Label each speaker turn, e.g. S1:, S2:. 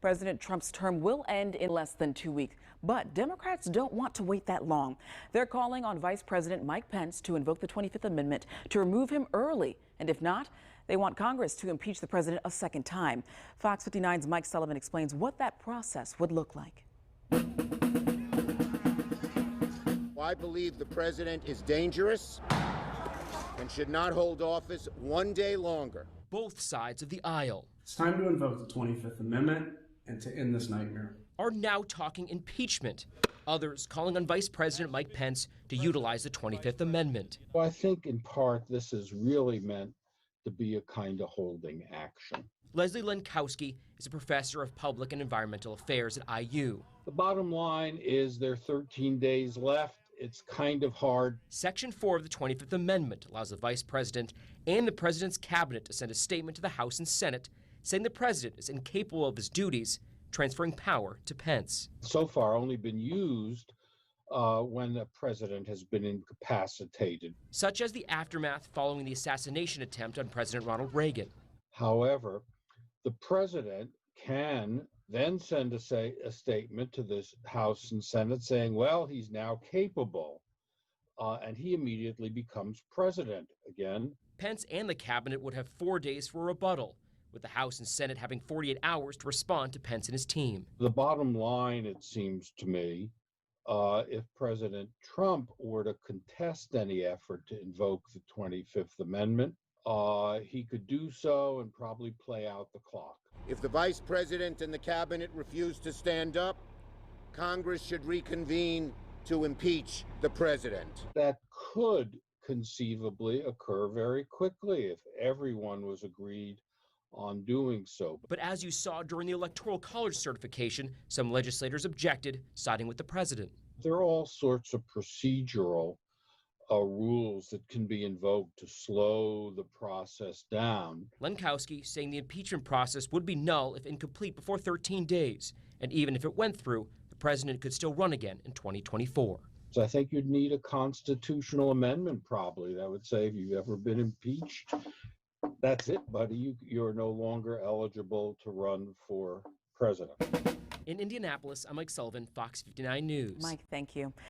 S1: President Trump's term will end in less than 2 weeks, but Democrats don't want to wait that long. They're calling on Vice President Mike Pence to invoke the 25th Amendment to remove him early. And if not, they want Congress to impeach the president a second time. Fox 59's Mike Sullivan explains what that process would look like.
S2: I believe the president is dangerous and should not hold office one day longer.
S3: Both sides of the aisle.
S4: It's time to invoke the 25th Amendment and to end this nightmare.
S3: Are now talking impeachment. Others calling on Vice President Mike Pence to utilize the 25th Amendment.
S5: Well, I think in part this is really meant to be a kind of holding action.
S3: Leslie Lenkowski is a professor of public and environmental affairs at IU.
S5: The bottom line is there are 13 days left. It's kind of hard.
S3: Section 4 of the 25th Amendment allows the Vice President and the President's cabinet to send a statement to the House and Senate saying the President is incapable of his duties, transferring power to Pence.
S5: So far only been used when the president has been incapacitated.
S3: Such as the aftermath following the assassination attempt on President Ronald Reagan.
S5: However, the president can then send a statement to the House and Senate saying, well, he's now capable, and he immediately becomes president again.
S3: Pence and the cabinet would have 4 days for a rebuttal, with the House and Senate having 48 hours to respond to Pence and his team.
S5: The bottom line, it seems to me, if President Trump were to contest any effort to invoke the 25th Amendment, he could do so and probably play out the clock.
S2: If the vice president and the cabinet refuse to stand up, Congress should reconvene to impeach the president.
S5: That could conceivably occur very quickly if everyone was agreed on doing so.
S3: But as you saw during the Electoral College certification, some legislators objected, siding with the president.
S5: There are all sorts of procedural rules that can be invoked to slow the process down.
S3: Lenkowski saying the impeachment process would be null if incomplete before 13 days. And even if it went through, the president could still run again in 2024.
S5: So I think you'd need a constitutional amendment probably that would say if you've ever been impeached, that's it, buddy. You're no longer eligible to run for president.
S3: In Indianapolis, I'm Mike Sullivan, Fox 59 News.
S1: Mike, thank you.